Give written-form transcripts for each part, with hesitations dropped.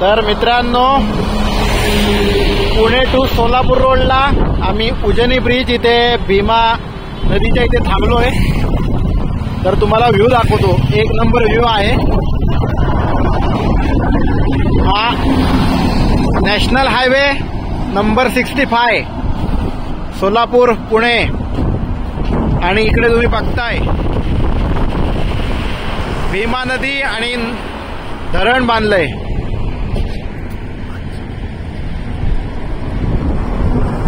तर मित्रांनो, पुणे टू सोलापूर रोडला आम्ही उजनी ब्रिज इथे भीमा नदीच्या इथे थांबलोय. तर तुम्हाला व्ह्यू दाखवतो. एक नंबर व्ह्यू आहे. हा national highway number 65 Solapur Pune. आणि इकडे तुम्ही बघताय भीमा नदी आणि धरण बांधलंय.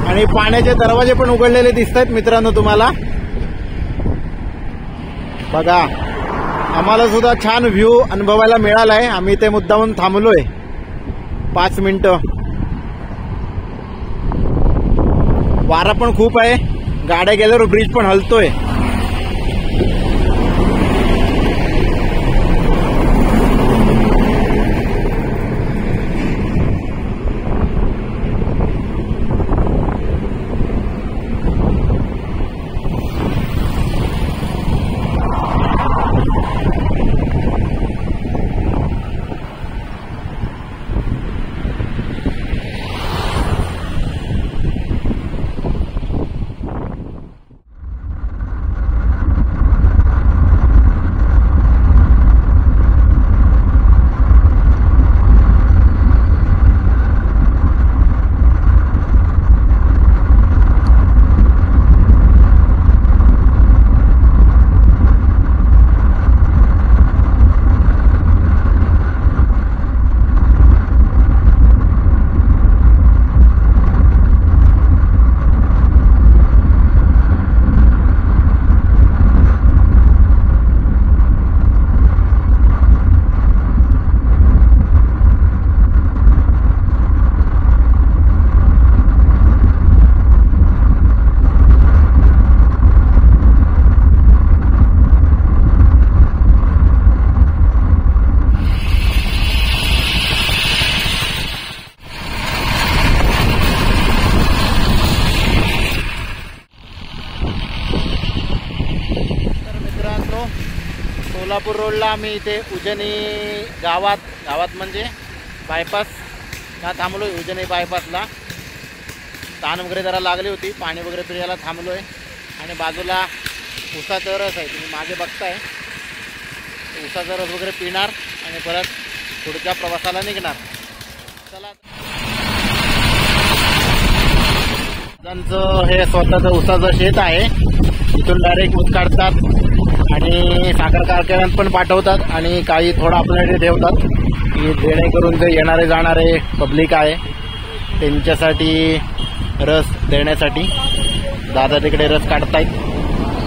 आणि पाण्याचे दरवाजे पण उघडलेले दिसत आहेत मित्रांनो तुम्हाला. बघा, आम्हाला सुद्धा छान व्ह्यू अनुभवायला मिळालाय. आम्ही इथे मुद्दामून थांबलोय 5 मिनिटं. वारा पण खूप आहे. गाड्या गेल्यावर ब्रिज पण हलतोय. सोलापूर रोडला आम्ही इथे उजनी गावात म्हणजे बायपास ला थांबलोय. उजनी बायपासला ताण वगैरे जरा लागली होती. पाणी वगैरे पिण्याला थांबलोय. आणि बाजूला उसाचा रस आहे, तुम्ही मागे बघताय. उसाचा रस वगैरे पिणार आणि परत पुढच्या प्रवासाला निघणार. चला, त्यांचं हे स्वतःचं उसाचं शेत आहे. इथून डायरेक्ट ऊस काढतात आणि साखर कारखान्यात पण पाठवतात आणि काही थोडं आपल्याकडे ठेवतात की जेणेकरून जे येणारे जाणारे पब्लिक आहे त्यांच्यासाठी रस देण्यासाठी. दादा तिकडे रस काढतायत.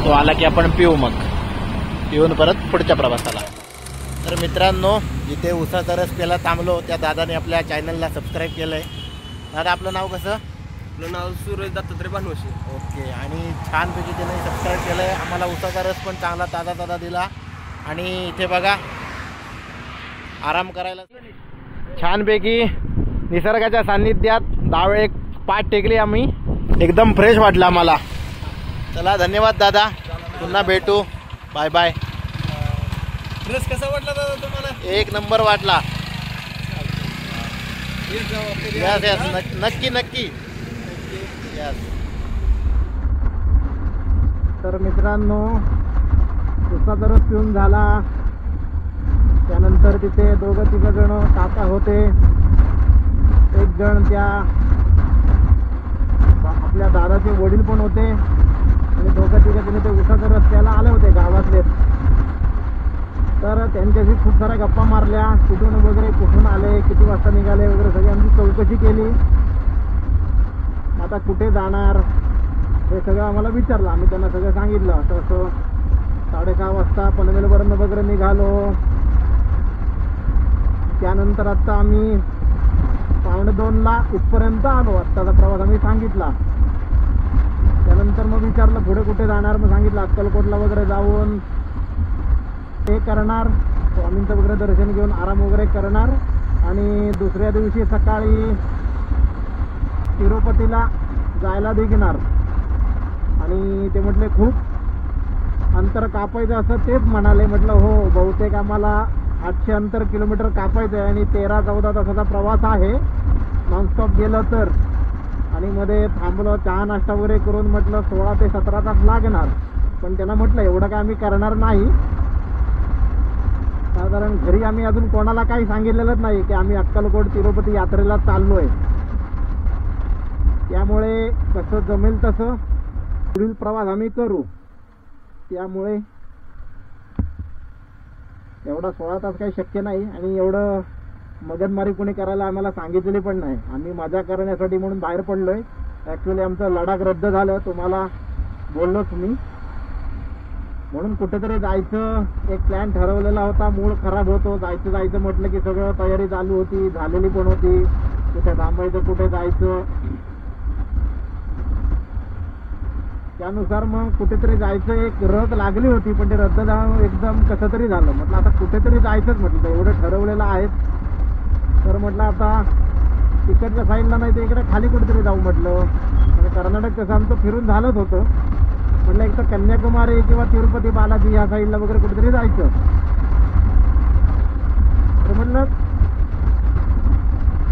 तो आला की आपण पिऊ, मग पिऊन परत पुढच्या प्रवासाला. तर मित्रांनो, जिथे उसाचा रस प्यायला थांबलो त्या दादाने आपल्या चॅनलला सबस्क्राईब केलं आहे. दादा, आपलं नाव कसं? आपलं नाव सूरज दत्तात्रय भानवशी. ओके. आणि छानपैकी त्याने सबस्क्राईब केलं आहे. आम्हाला उसाचा रस पण चांगला ताजा दिला. आणि इथे बघा, आराम करायला छानपैकी निसर्गाच्या सान्निध्यात 10 वेळ एक पाठ टेकली आम्ही. एकदम फ्रेश वाटलं आम्हाला. चला, धन्यवाद दादा. पुन्हा भेटू. Bye bye. रस कसा वाटला दादा तुम्हाला? एक नंबर वाटला. नक्की. तर मित्रांनो, उसाचा रस पिऊन झाला. त्यानंतर तिथे 2-3 जण काका होते. एक जण त्या आपल्या दादाचे वडील पण होते. आणि 2-3 जण ते उसाचा रस प्यायला आले होते गावातले. तर त्यांच्याशी खूप साऱ्या गप्पा मारल्या. कुठून वगैरे कुठून आले, किती वाजता निघाले वगैरे सगळी आमची चौकशी केली. आता कुठे जाणार हे सगळं आम्हाला विचारलं. आम्ही त्यांना सगळं सांगितलं. असं 6:30 वाजता पनवेलवरून वगैरे निघालो. त्यानंतर आता आम्ही 1:15ला इथपर्यंत आलो. आत्ताचा प्रवास आम्ही सांगितला. त्यानंतर मग विचारलं पुढे कुठे जाणार. मग सांगितलं अक्कलकोटला वगैरे जाऊन ते करणार, स्वामींचं वगैरे दर्शन घेऊन आराम वगैरे करणार. आणि दुसऱ्या दिवशी सकाळी तिरुपतीला जायला निघणार. आणि ते म्हटले खूप अंतर कापायचं असं तेच म्हणाले. म्हटलं हो, बहुतेक आम्हाला 800 किलोमीटर कापायचं आहे आणि 13-14 तासाचा प्रवास आहे नॉनस्टॉप गेलं तर. आणि मध्ये थांबलं, चहा नाश्ता वगैरे करून म्हटलं 16 ते 17 तास लागणार. पण त्यांना म्हटलं एवढं काय आम्ही करणार नाही, कारण घरी आम्ही अजून कोणाला काही सांगितलेलंच नाही की आम्ही अक्कलकोट तिरुपती यात्रेला चाललोय. त्यामुळे कसं जमेल तसं पुढील प्रवास आम्ही करू. त्यामुळे एवढा 16 तास काही शक्य नाही आणि एवढं मगजमारी कोणी करायला आम्हाला सांगितलेली पण नाही. आम्ही मजा करण्यासाठी म्हणून बाहेर पडलोय. ॲक्च्युली आमचं लडाख रद्द झालं, तुम्हाला बोललोच मी. म्हणून कुठेतरी जायचं एक प्लॅन ठरवलेला होता, मूड खराब होतो. जायचं म्हटलं की सगळं तयारी चालू होती, झालेली पण होती. कुठे थांबायचं, कुठे जायचं, त्यानुसार मग कुठेतरी जायचं एक रथ लागली होती. पण ते रद्द झालं एकदम कसं तरी झालं. म्हटलं आता कुठेतरी जायचंच, म्हटलं एवढं ठरवलेलं आहे. तर म्हटलं आता तिकडच्या साईडला नाही तर इकडे खाली कुठेतरी जाऊ म्हटलं. आणि कर्नाटक कसं आमचं फिरून झालंच होतं. म्हटलं एक तर कन्याकुमारी किंवा तिरुपती बालाजी या साईडला वगैरे कुठेतरी जायचं. तर म्हटलं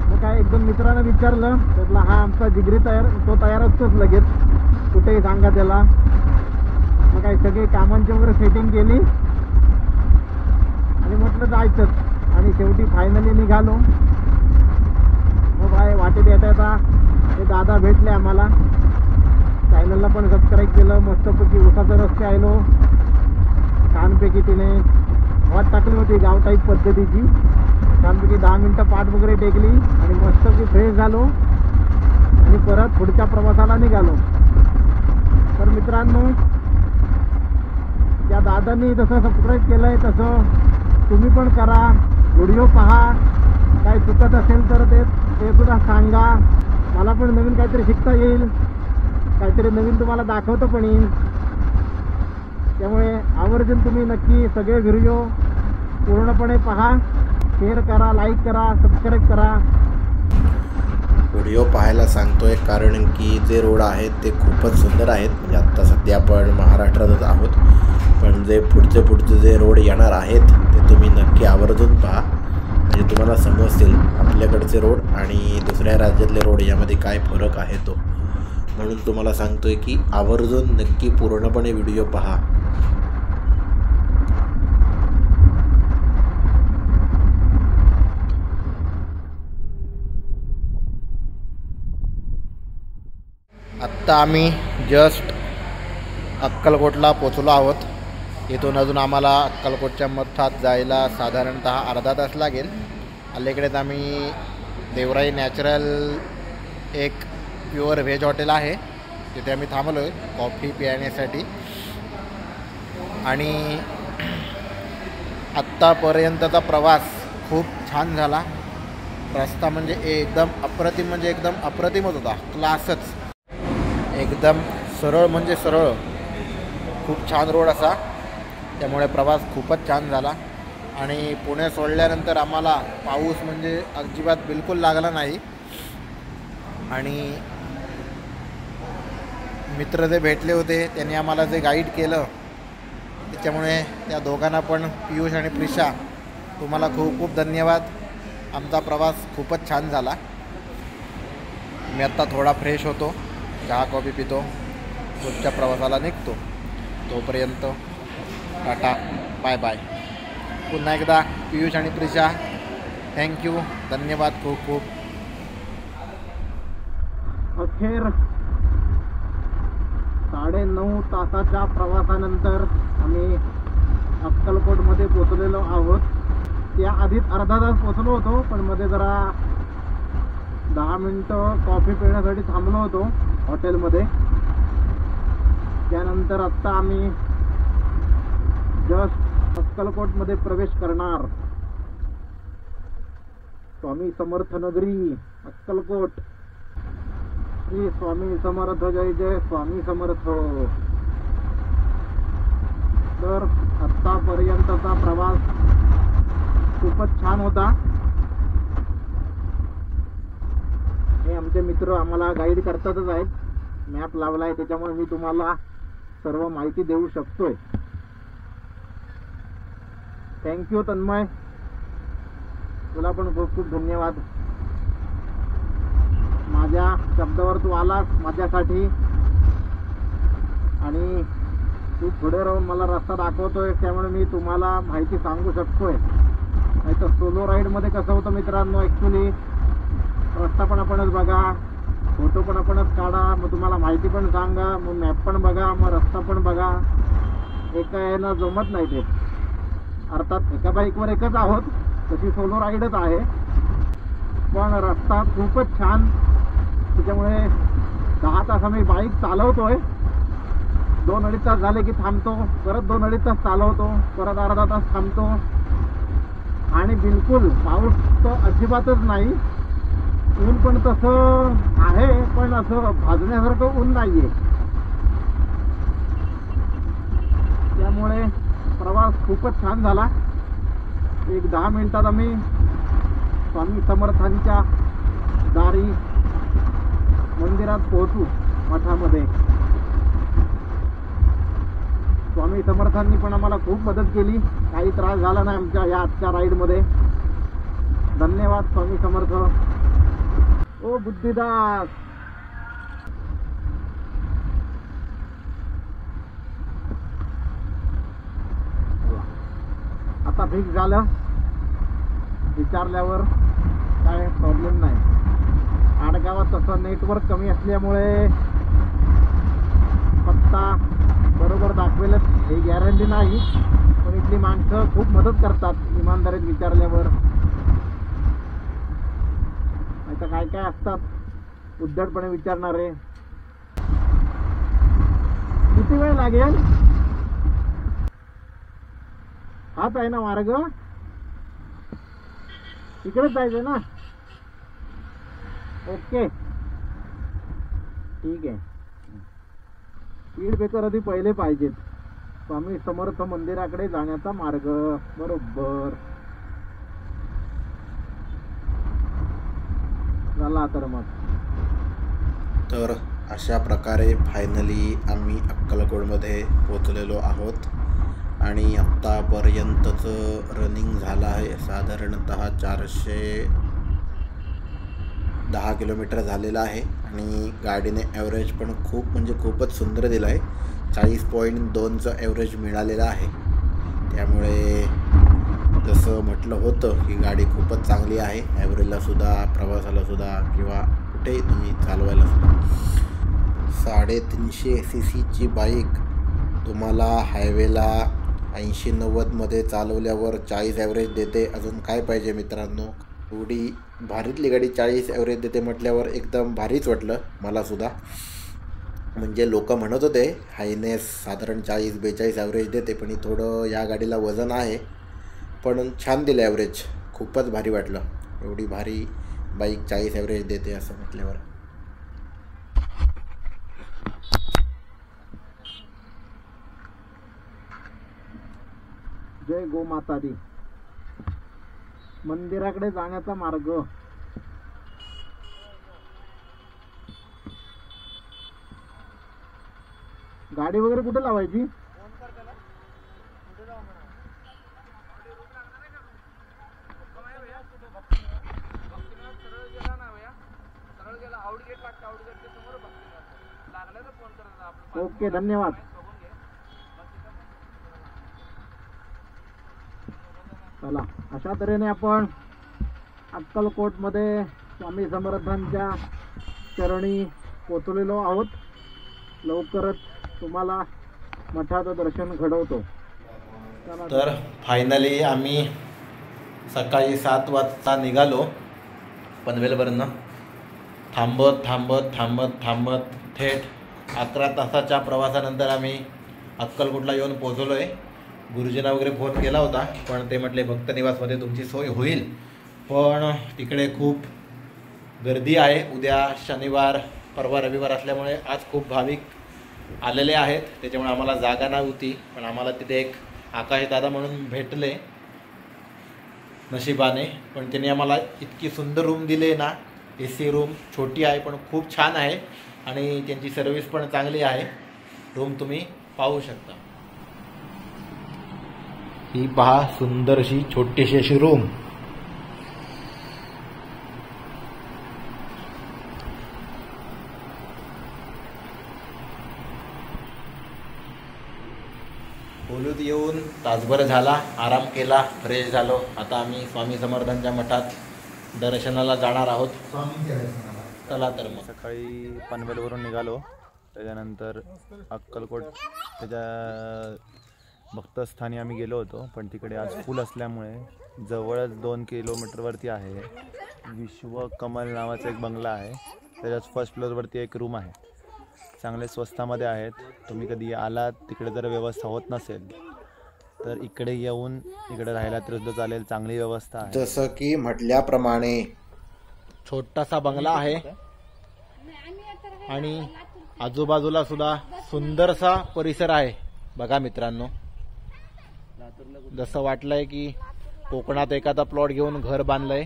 मग काय 1-2 मित्रांना विचारलं, म्हटलं हा आमचा जिगरी तो तयार असतोच लगेच, कुठेही सांगा त्याला. मग काय सगळी कामांची वगैरे सेटिंग केली आणि म्हटलं जायचंच. आणि शेवटी फायनली निघालो. मग काय वाटेत येता हे दादा भेटले आम्हाला, चॅनलला पण सबस्क्राईब केलं. मस्तपैकी उसाचा रस्ते आलो, छानपैकी तिने वाट टाकली होती गाव टाईप पद्धतीची. छानपैकी 10 मिनटं पाठ वगैरे टेकली आणि मस्तपैकी फ्रेश झालो आणि परत पुढच्या प्रवासाला निघालो. तर मित्रांनो, त्या दादांनी जसं सबस्क्राईब केलंय तसं तुम्ही पण करा, व्हिडिओ पहा. काही चुकत असेल तर ते सुद्धा सांगा, मला पण नवीन काहीतरी शिकता येईल, काहीतरी नवीन तुम्हाला दाखवतं पण येईल. त्यामुळे आवर्जून तुम्ही नक्की सगळे व्हिडिओ पूर्णपणे पहा, शेअर करा, लाईक करा, सबस्क्राईब करा. व्हिडिओ पाहायला सांगतोय कारण की जे रोड आहेत ते खूपच सुंदर आहेत. म्हणजे आत्ता सध्या आपण महाराष्ट्रातच आहोत, पण जे पुढचे जे रोड येणार आहेत ते तुम्ही नक्की आवर्जून पहा. म्हणजे तुम्हाला समजतील आपल्याकडचे रोड आणि दुसऱ्या राज्यातले रोड यामध्ये काय फरक आहे तो. म्हणून तुम्हाला सांगतोय की आवर्जून नक्की पूर्णपणे व्हिडिओ पहा. आत्ता आम्ही जस्ट अक्कलकोटला पोचलो आहोत. इथून अजून आम्हाला अक्कलकोटच्या मठात जायला साधारणतः अर्धा तास लागेल. अलीकडेच आम्ही देवराई नॅचरल एक प्युअर व्हेज हॉटेल आहे, तिथे आम्ही थांबलो आहे कॉफी पिण्यासाठी. आणि आत्तापर्यंतचा प्रवास खूप छान झाला. रस्ता म्हणजे एकदम अप्रतिमच होता, क्लासच. एकदम सरळ म्हणजे सरळ, खूप छान रोड असा. त्यामुळे प्रवास खूपच छान झाला. आणि पुणे सोडल्यानंतर आम्हाला पाऊस म्हणजे अजिबात बिलकुल लागला नाही. आणि मित्र जे भेटले होते त्यांनी आम्हाला जे गाईड केलं त्याच्यामुळे त्या दोघांना पण, पियुष आणि प्रिशा, तुम्हाला खूप खूप धन्यवाद. आमचा प्रवास खूपच छान झाला. मी आत्ता थोडा फ्रेश होतो, चहा कॉफी पितो, पुढच्या प्रवासाला निघतो. तोपर्यंत टाटा, बाय बाय. पुन्हा एकदा पियुष आणि प्रिशा थँक्यू, धन्यवाद खूप खूप. अखेर 9.5 तासाच्या प्रवासानंतर आम्ही अक्कलकोटमध्ये पोचलेलो आहोत. त्या आधीच अर्धा तास पोचलो होतो, पण मध्ये जरा 10 मिनटं कॉफी पिण्यासाठी थांबलो होतो हॉटेलमध्ये. त्यानंतर आत्ता आम्ही जस्ट अक्कलकोटमध्ये प्रवेश करणार. स्वामी समर्थ नगरी अक्कलकोट. श्री स्वामी समर्थ, जय जय स्वामी समर्थ. तर आत्तापर्यंतचा प्रवास खूपच छान होता. हे आमचे मित्र आम्हाला गाईड करतातच आहेत. मॅप लावला आहे त्याच्यामुळे मी तुम्हाला सर्व माहिती देऊ शकतोय. थँक्यू तन्मय. तुला पण खूप खूप धन्यवाद. माझ्या शब्दावर तू आलास माझ्यासाठी आणि तू पुढे राहून मला रस्ता दाखवतोय, त्यामुळे मी तुम्हाला माहिती सांगू शकतोय. नाही तर सोलो राईडमध्ये कसं होतं मित्रांनो, ॲक्च्युली रस्ता पण आपणच बघा, फोटो पण आपणच काढा, मग तुम्हाला माहिती पण सांगा, मग मॅप पण बघा, मग रस्ता पण बघा. एका यानं जमत नाही ते. अर्थात एका बाईकवर एकच आहोत, तशी सोलो राईडच आहे, पण रस्ता खूपच छान. त्याच्यामुळे 10 तास आम्ही बाईक चालवतोय. 2-2.5 तास झाले की थांबतो, परत 2-2.5 तास चालवतो, परत अर्धा तास थांबतो. आणि बिलकुल पाऊस तर अजिबातच नाही. ऊन पण तसं आहे, पण असं भाजण्यासारखं ऊन नाहीये. त्यामुळे प्रवास खूपच छान झाला. एक 10 मिनिटात आम्ही स्वामी समर्थांच्या दारी मंदिरात पोहोचू, मठामध्ये. स्वामी समर्थांनी पण आम्हाला खूप मदत केली, काही त्रास झाला नाही आमच्या या आजच्या राईडमध्ये. धन्यवाद स्वामी समर्थ. ओ बुद्धिदास, आता फिक्स झालं, विचारल्यावर काय प्रॉब्लेम नाही. आडगावात तसं नेटवर्क कमी असल्यामुळे पत्ता बरोबर दाखवेलच हे गॅरंटी नाही, पण इथली माणसं खूप मदत करतात इमानदारीत विचारल्यावर. नाही तर काय काय असतात उद्धटपणे विचारणारे. किती वेळ लागेल? हाच आहे ना मार्ग? इकडेच जायचं ना? ओके, ठीक आहे. स्पीड ब्रेकर आधी पहिले पाहिजेत. स्वामी समर्थ मंदिराकडे जाण्याचा मार्ग बरोबर झाला. तर मग तर अशा प्रकारे फायनली आम्ही अक्कलकोटमध्ये पोचलेलो आहोत आणि आत्तापर्यंतचं रनिंग झालं आहे साधारणतः 410 किलोमीटर झालेलं आहे. आणि गाडीने ॲव्हरेज पण खूप म्हणजे खूपच सुंदर दिलं आहे. 40.2चं ॲव्हरेज मिळालेलं आहे. त्यामुळे जसं म्हटलं होतं की गाडी खूपच चांगली आहे, ॲव्हरेजला सुद्धा, प्रवासाला सुद्धा, किंवा कुठेही तुम्ही चालवायला सुद्धा. 350 cc बाईक तुम्हाला हायवेला 80-90 मध्ये चालवल्यावर 40 ॲव्हरेज देते. अजून काय पाहिजे मित्रांनो. एवढी भारीतली गाडी 40 ॲव्हरेज देते म्हटल्यावर एकदम भारीच वाटलं मलासुद्धा. म्हणजे लोक म्हणत होते हायनेस साधारण 40-42 ॲव्हरेज देते, पण थोडं या गाडीला वजन आहे, पण छान दिलं ॲव्हरेज. खूपच भारी वाटलं, एवढी भारी बाईक 40 ॲव्हरेज देते असं म्हटल्यावर. जय गोमाता दी. मंदिराकडे जाण्याचा मार्ग. गाडी वगैरे कुठे लावायची? ओके, धन्यवाद. चला, अशा तऱ्हेने आपण अक्कलकोटमध्ये स्वामी समर्थांच्या चरणी पोचलेलो आहोत. लवकरच तुम्हाला मठाचं दर्शन घडवतो. तर फायनली आम्ही सकाळी 7 वाजता निघालो पनवेलवरनं. थांबत थांबत थांबत थांबत थेट 11 तासाच्या प्रवासानंतर आम्ही अक्कलकोटला येऊन पोचलो आहे. गुरुजींना वगैरे फोन केला होता, पण ते म्हटले भक्त निवासमध्ये तुमची सोय होईल, पण तिकडे खूप गर्दी आहे. उद्या शनिवार, परवा रविवार असल्यामुळे आज खूप भाविक आलेले आहेत, त्याच्यामुळे आम्हाला जागा नव्हती. पण आम्हाला तिथे एक आकाश दादा म्हणून भेटले नशिबाने, पण त्यांनी आम्हाला इतकी सुंदर रूम दिली ना. AC रूम छोटी आहे पण खूप छान आहे आणि त्यांची सर्विस पण चांगली आहे. रूम तुम्ही पाहू शकता. ही पहा सुंदरशी छोटीशी अशी रूम. तासभर झाला, आराम केला, फ्रेश झालो. आता आम्ही स्वामी समर्थांच्या मठात दर्शनाला जाणार आहोत. चला तर मग. सकाळी पनवेलवरून निघालो, त्याच्यानंतर अक्कलकोट त्याच्या भक्तस्थानी आम्ही गेलो होतो, पण तिकडे आज फुल असल्यामुळे जवळच 2 किलोमीटरवरती आहे विश्वकमल नावाचा एक बंगला आहे. त्याच्याच फर्स्ट फ्लोअरवरती एक रूम आहे. चांगले स्वस्तामध्ये आहेत. तुम्ही कधी आलात तिकडे जर व्यवस्था होत नसेल तर इकडे येऊन इकडे राहायला तर सुद्धा चालेल. चांगली व्यवस्था आहे. जसं की म्हटल्याप्रमाणे छोटासा बंगला आहे आणि आजूबाजूला सुद्धा सुंदरसा परिसर आहे. बघा मित्रांनो, जसं वाटलंय की कोकणात एखादा प्लॉट घेऊन घर बांधलंय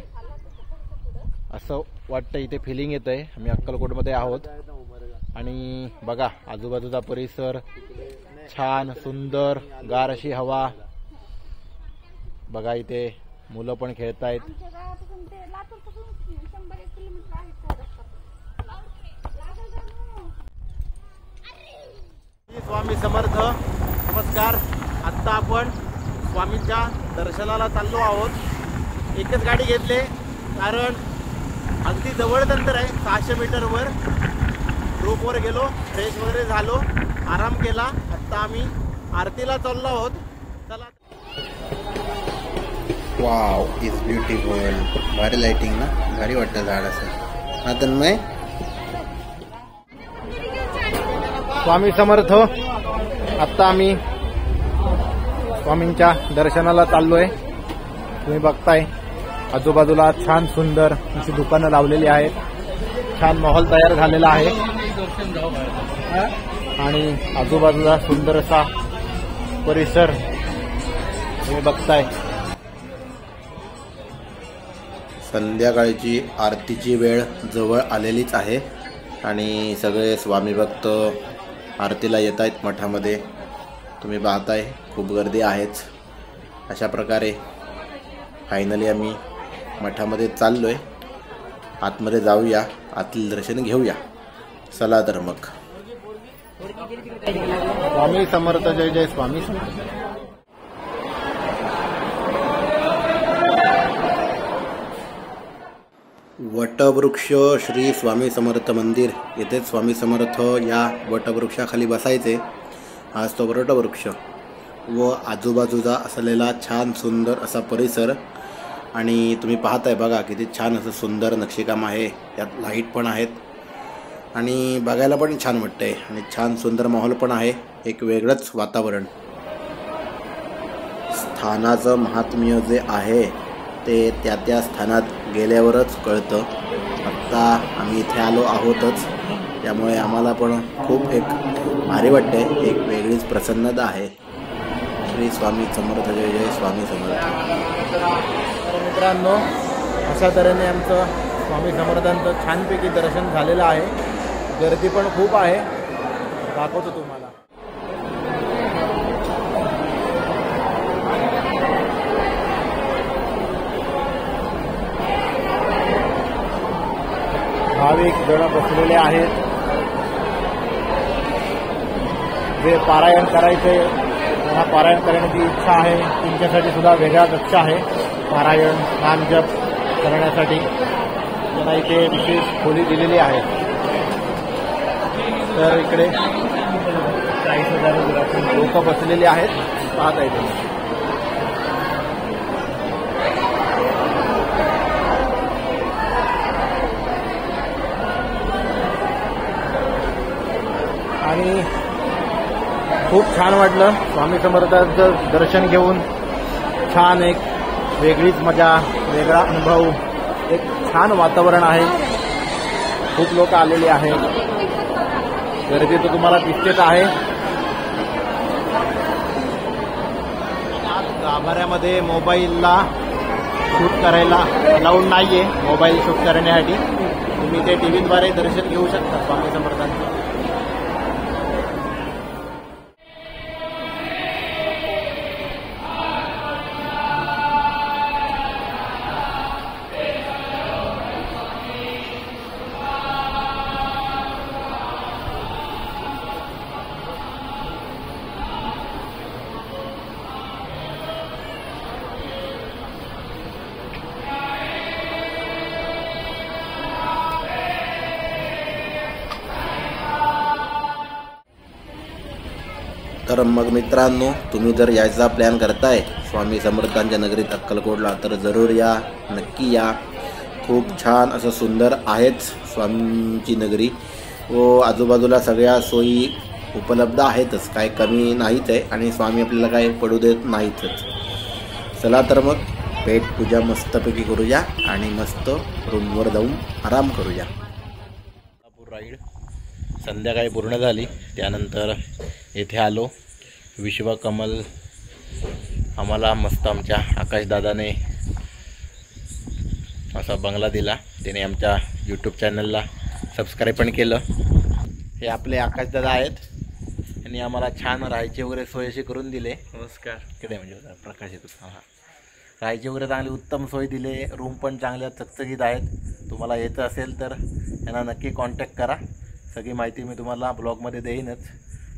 असं वाटतं. इथे फिलिंग येतंय. आम्ही अक्कलकोटमध्ये आहोत आणि बघा आजूबाजूचा परिसर छान सुंदर, गार अशी हवा. बघा इथे मुलं पण खेळतायत. स्वामी समर्थ. नमस्कार. आत्ता आपण स्वामींच्या दर्शनाला चाललो आहोत. एकच गाडी घेतली कारण अगदी जवळच अंतर आहे, 600 मीटरवर. ग्रुपवर गेलो, फ्रेश वगैरे झालो, आराम केला. आत्ता आम्ही आरतीला चाललो आहोत. चला. Wow is beautiful. भारी लाइटिंग ना, भारी वाटतं झाड असं. हा तन्मय. स्वामी समर्थ. आत्ता आम्ही स्वामींच्या दर्शनाला चाललोय. तुम्ही बघताय आजूबाजूला छान सुंदर अशी दुकानं लावलेली आहेत. छान माहोल तयार झालेला आहे आणि आजूबाजूला सुंदर असा परिसर तुम्ही बघताय. संध्याकाळची आरतीची वेळ जवळ आलेलीच आहे आणि सगळे स्वामी भक्त आरतीला येत आहेत मठामध्ये. तुम्ही पाहताय खूप गर्दी आहेच. अशा प्रकारे फायनली आम्ही मठामध्ये चाललो आहे. आतमध्ये जाऊया, आतील दर्शन घेऊया. चला तर मग. स्वामी समर्थ. जय जय स्वामी समर्थ. वटवृक्ष श्री स्वामी समर्थ मंदिर. येथेच स्वामी समर्थ या वटवृक्षाखाली बसायचे. आज तो वटवृक्ष व आजूबाजूचा असलेला छान सुंदर असा परिसर. आणि तुम्ही पाहताय बघा किती छान असं सुंदर नक्षीकाम आहे. यात लाईट पण आहेत आणि बघायला पण छान वाटतंय आणि छान सुंदर माहोल पण आहे. एक वेगळंच वातावरण. स्थानाचं महात्म्य जे आहे ते त्या त्या स्थानात गेल्यावरच कळतं. आत्ता आम्ही इथे आलो आहोतच, त्यामुळे आम्हाला पण खूप एक भारी वाटते. एक वेगळीच प्रसन्नता आहे. श्री स्वामी समर्थ. जय जय स्वामी समर्थ. मित्रांनो, अशा तऱ्हेने आमचं स्वामी समर्थांचं छानपैकी दर्शन झालेलं आहे. गर्दी पण खूप आहे, दाखवतो तुम्हाला. भाविक जण बसलेले आहेत. जे पारायण करायचे, त्यांना पारायण करण्याची इच्छा आहे, त्यांच्यासाठी सुद्धा वेगळा कक्ष आहे पारायण नामजप करण्यासाठी. त्यांना इथे विशेष खोली दिलेली आहे. तर इकडे 40,000 लोक बसलेले आहेत, पाहता येते. आणि खूप छान वाटलं स्वामी समर्थांचं दर्शन घेऊन. छान एक वेगळीच मजा, वेगळा अनुभव, एक छान वातावरण आहे. खूप लोक आलेले आहेत. गर्दी तर तुम्हाला दिसतेच आहे. गाभाऱ्यामध्ये मोबाईलला शूट करायला अलाउड नाहीये. मोबाईल शूट करण्यासाठी तुम्ही ते टीव्हीद्वारे दर्शन घेऊ शकता स्वामी समर्थांचं. तर मग मित्रांनो, तुम्ही जर यायचा प्लॅन करताय स्वामी समर्थांच्या नगरीत अक्कलकोटला तर जरूर या, नक्की या. खूप छान असं सुंदर आहेच स्वामींची नगरी व आजूबाजूला सगळ्या सोयी उपलब्ध आहेतच, काय कमी नाहीच आहे आणि स्वामी आपल्याला काय पडू देत नाहीतच. चला तर मग पेट पूजा मस्तपैकी करूया आणि मस्त रूमवर जाऊन आराम करूया. राईड संध्याकाळी पूर्ण झाली. त्यानंतर येथे आलो. विश्वकमल आम्हाला मस्त आमच्या आकाशदादाने असा बंगला दिला. त्याने आमच्या यूट्यूब चॅनलला सबस्क्राईब पण केलं. हे आपले आकाशदादा आहेत आणि आम्हाला छान राहायची वगैरे सोय अशी करून दिले. नमस्कार. इकडे म्हणजे प्रकाश येतो. हां, राहायची वगैरे चांगली उत्तम सोय दिले. रूम पण चांगल्या चकचकीत आहेत. तुम्हाला यायचं असेल तर त्यांना नक्की कॉन्टॅक्ट करा. सगळी माहिती मी तुम्हाला ब्लॉगमध्ये देईनच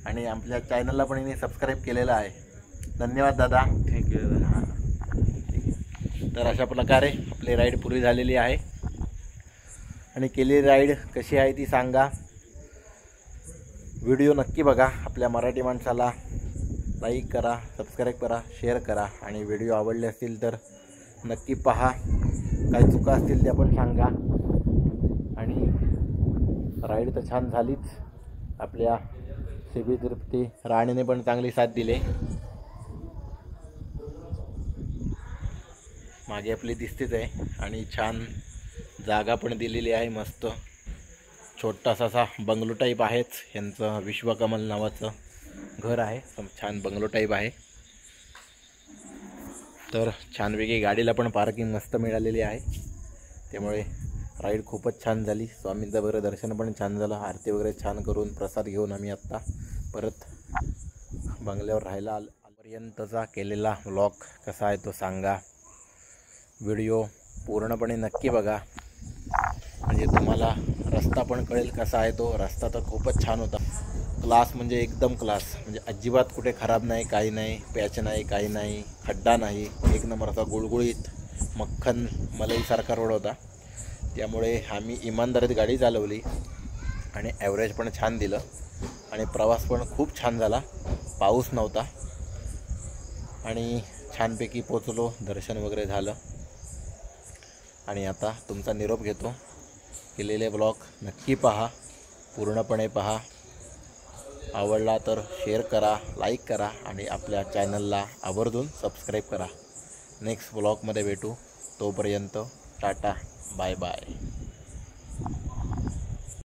आणि आपल्या चॅनलला पण यांनी सबस्क्राईब केलेलं आहे. धन्यवाद दादा. थँक्यू दादा. तर अशा प्रकारे आपली राईड पुरी झालेली आहे आणि केलेली राईड कशी आहे ती सांगा. व्हिडिओ नक्की बघा. आपल्या मराठी माणसाला लाईक करा, सबस्क्राईब करा, शेअर करा आणि व्हिडिओ आवडले असतील तर नक्की पहा. काही चुका असतील त्या पण सांगा. आणि राईड तर छान झालीच. आपल्या शिबी तृप्ती राणीने पण चांगली साथ दिली. मागे आपली दिसतेच आहे आणि छान जागा पण दिलेली आहे. मस्त छोटासा असा बंगलो टाईप आहेच. यांचं विश्वकमल नावाचं घर आहे. छान बंगलो टाईप आहे. तर छानपैकी गाडीला पण पार्किंग मस्त मिळालेली आहे. त्यामुळे राईड खूपच छान झाली. स्वामींचं वगैरे दर्शन पण छान झालं. आरती वगैरे छान करून प्रसाद घेऊन आम्ही आत्ता परत बंगल्यावर राहायला आपर्यंतचा केलेला व्लॉग कसा आहे तो सांगा. व्हिडिओ पूर्णपणे नक्की बघा म्हणजे तुम्हाला रस्ता पण कळेल कसा आहे तो. रस्ता तर खूपच छान होता. क्लास म्हणजे एकदम क्लास. म्हणजे अजिबात कुठे खराब नाही, काही नाही, पॅच नाही, काही नाही, खड्डा नाही. एक नंबर असा गुळगुळीत मक्खन मलईसारखा रोड होता. त्यामुळे आम्ही इमानदारीत गाडी चालवली आणि ॲव्हरेज पण छान दिलं आणि प्रवास पण खूप छान झाला. पाऊस नव्हता आणि छानपैकी पोचलो. दर्शन वगैरे झालं आणि आता तुमचा निरोप घेतो. केलेले ब्लॉग नक्की पहा, पूर्णपणे पहा. आवडला तर शेअर करा, लाईक करा आणि आपल्या चॅनलला आवर्जून सबस्क्राईब करा. नेक्स्ट ब्लॉगमध्ये भेटू. तोपर्यंत टाटा, बाय बाय.